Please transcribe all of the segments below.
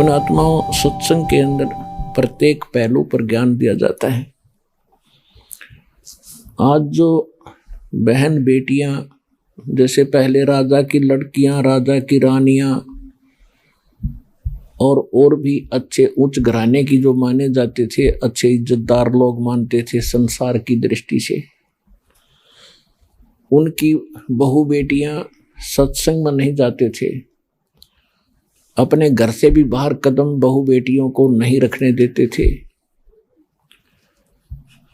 पुण्यात्माओं, सत्संग के अंदर प्रत्येक पहलू पर ज्ञान दिया जाता है। आज जो बहन बेटियां, जैसे पहले राजा की लड़कियां, राजा की रानियां और भी अच्छे उच्च घराने की जो माने जाते थे, अच्छे इज्जतदार लोग मानते थे संसार की दृष्टि से, उनकी बहू बेटियां सत्संग में नहीं जाते थे। अपने घर से भी बाहर कदम बहू बेटियों को नहीं रखने देते थे।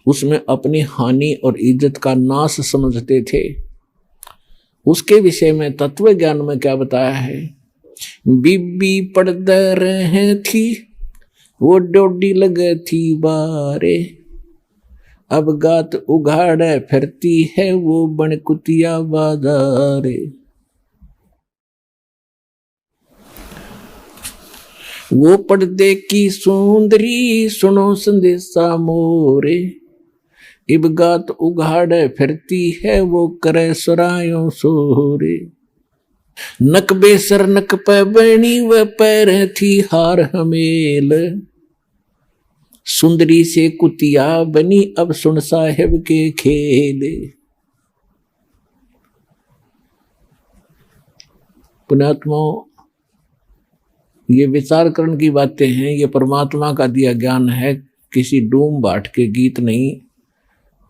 उसमें अपनी हानि और इज्जत का नाश समझते थे। उसके विषय में तत्व ज्ञान में क्या बताया है? बीबी पड़दा रहे थी, वो डोडी लगे थी बारे, अब गात उघाड़े फिरती है वो बनकुतिया बाजारे। वो पर्दे की सुंदरी सुनो संदेशा मोरे, इब गात उघाड़े फिरती है वो करे सुरायों सोरे। नक बेसर नक पे बनी व पैर थी हार हमेल, सुंदरी से कुतिया बनी अब सुन साहेब के खेल। पुण्यात्माओं, ये विचार करने की बातें हैं। ये परमात्मा का दिया ज्ञान है, किसी डूम बाट के गीत नहीं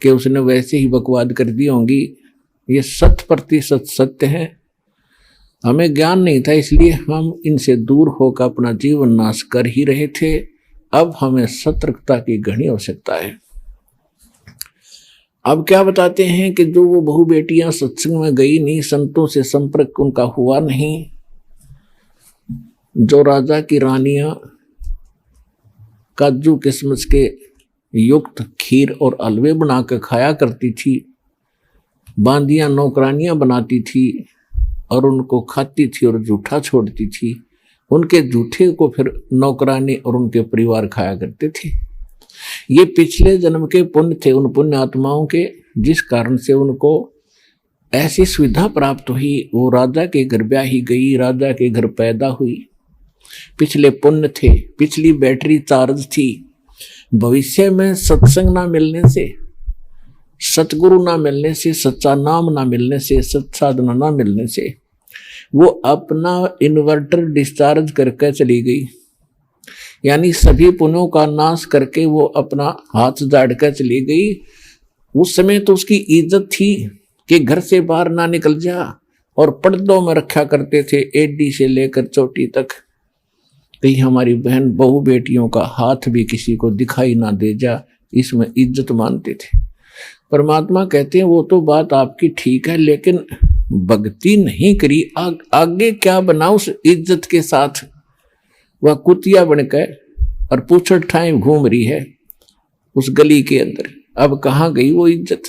कि उसने वैसे ही बकवाद कर दी होंगी। ये 100% सत्य है। हमें ज्ञान नहीं था, इसलिए हम इनसे दूर होकर अपना जीवन नाश कर ही रहे थे। अब हमें सतर्कता की घनी आवश्यकता है। अब क्या बताते हैं कि जो वो बहू बेटियां सत्संग में गई नहीं, संतों से संपर्क उनका हुआ नहीं, जो राजा की रानियां काजू किशमिश के युक्त खीर और हलवे बनाकर खाया करती थी, बांदियां नौकरानियां बनाती थी और उनको खाती थी और जूठा छोड़ती थी, उनके जूठे को फिर नौकरानी और उनके परिवार खाया करते थे। ये पिछले जन्म के पुण्य थे उन पुण्य आत्माओं के, जिस कारण से उनको ऐसी सुविधा प्राप्त हुई। वो राजा के घर ब्याही गई, राजा के घर पैदा हुई। पिछले पुण्य थे, पिछली बैटरी चार्ज थी। भविष्य में सत्संग ना मिलने से, सतगुरु ना मिलने से, सच्चा नाम ना मिलने से, सत्साधना ना मिलने से वो अपना इन्वर्टर डिस्चार्ज करके चली गई। यानी सभी पुण्यों का नाश करके वो अपना हाथ झाड़ कर चली गई। उस समय तो उसकी इज्जत थी कि घर से बाहर ना निकल जा, और पर्दों में रखा करते थे एडी से लेकर चोटी तक, कहीं हमारी बहन बहू बेटियों का हाथ भी किसी को दिखाई ना दे जा, इसमें इज्जत मानते थे। परमात्मा कहते हैं वो तो बात आपकी ठीक है, लेकिन भक्ति नहीं करी, आगे क्या बना उस इज्जत के साथ? वह कुतिया बनकर और पूछड़ ठाए घूम रही है उस गली के अंदर। अब कहाँ गई वो इज्जत?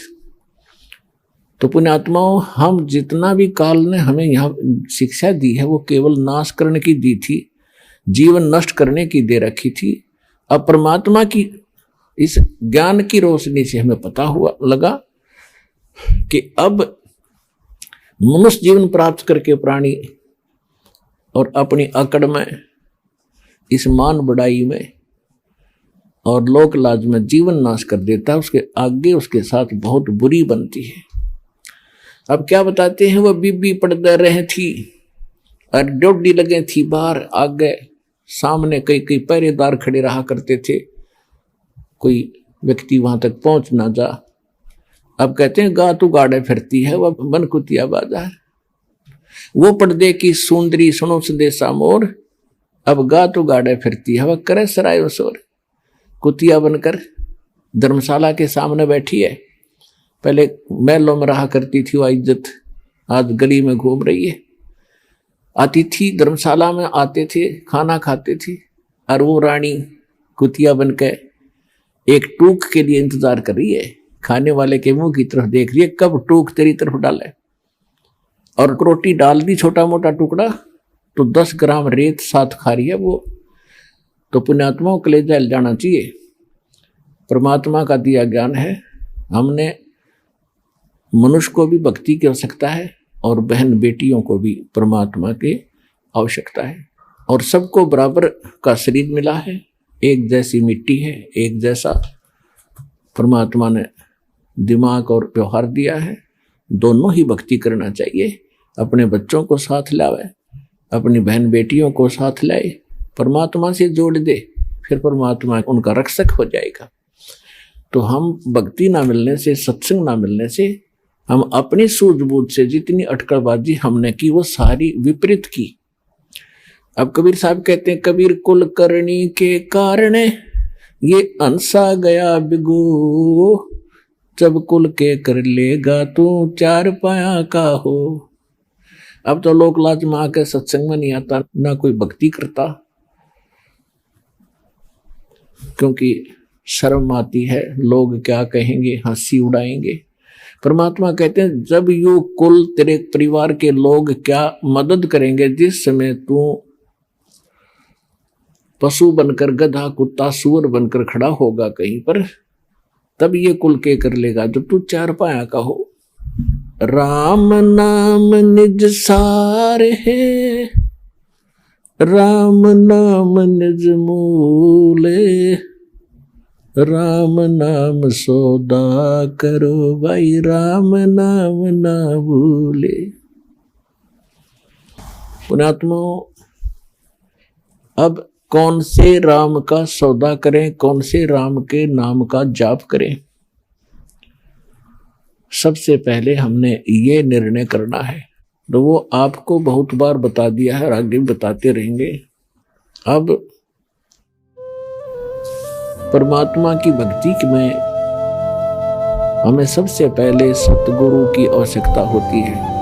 तो पुण्यात्माओं, हम जितना भी काल ने हमें यहाँ शिक्षा दी है वो केवल नाश करने की दी थी, जीवन नष्ट करने की दे रखी थी। अब परमात्मा की इस ज्ञान की रोशनी से हमें पता हुआ लगा कि अब मनुष्य जीवन प्राप्त करके प्राणी और अपनी अकड़ में, इस मान बढ़ाई में और लोक लाज में जीवन नाश कर देता है, उसके आगे उसके साथ बहुत बुरी बनती है। अब क्या बताते हैं? वह बीबी पड़दा रहे थी और डोडी लगे थी बाहर, आगे सामने कई पहरेदार खड़े रहा करते थे, कोई व्यक्ति वहां तक पहुंच ना जा। अब कहते हैं गात उगाड़े फिरती है वह बनकुतिया बाजार, वो पर्दे की सुंदरी सुनो संदेशा मोर, अब गात उगाड़े फिरती है वह करे सराय शोर। कुतिया बनकर धर्मशाला के सामने बैठी है। पहले महलों में रहा करती थी वह इज्जत, आज गली में घूम रही है। आती थी धर्मशाला में, आते थे, खाना खाते थी, और वो रानी कुतिया बनकर एक टूक के लिए इंतजार कर रही है, खाने वाले के मुंह की तरफ देख रही है, कब टूक तेरी तरफ डाले। और रोटी डाल दी छोटा मोटा टुकड़ा तो 10 ग्राम रेत साथ खा रही है वो। तो पुण्यात्माओं कलेजा हिल जाना चाहिए। परमात्मा का दिया ज्ञान है। हमने मनुष्य को भी भक्ति की आवश्यकता है और बहन बेटियों को भी परमात्मा की आवश्यकता है। और सबको बराबर का शरीर मिला है, एक जैसी मिट्टी है, एक जैसा परमात्मा ने दिमाग और व्यवहार दिया है। दोनों ही भक्ति करना चाहिए। अपने बच्चों को साथ लावे, अपनी बहन बेटियों को साथ लाए, परमात्मा से जोड़ दे, फिर परमात्मा उनका रक्षक हो जाएगा। तो हम भक्ति ना मिलने से, सत्संग ना मिलने से, हम अपनी सूझबूझ से जितनी अटकलबाजी हमने की वो सारी विपरीत की। अब कबीर साहब कहते हैं, कबीर कुल करनी के कारण ये अंसा गया बिगो, जब कुल के कर लेगा तू चार पाया का हो। अब तो लोक लाज में आके सत्संग में नहीं आता, ना कोई भक्ति करता, क्योंकि शर्म आती है, लोग क्या कहेंगे, हंसी उड़ाएंगे। परमात्मा कहते हैं, जब यू कुल तेरे परिवार के लोग क्या मदद करेंगे, जिस समय तू पशु बनकर, गधा कुत्ता सूअर बनकर खड़ा होगा कहीं पर, तब ये कुल के कर लेगा जब तू चार पाया का हो। राम नाम निज सार है, राम नाम निज मूले, राम नाम सौदा करो भाई, राम नाम ना भूले। पुण्यात्मा, अब कौन से राम का सौदा करें, कौन से राम के नाम का जाप करें? सबसे पहले हमने ये निर्णय करना है, तो वो आपको बहुत बार बता दिया है और आगे बताते रहेंगे। अब परमात्मा की भक्ति में हमें सबसे पहले सतगुरु की आवश्यकता होती है।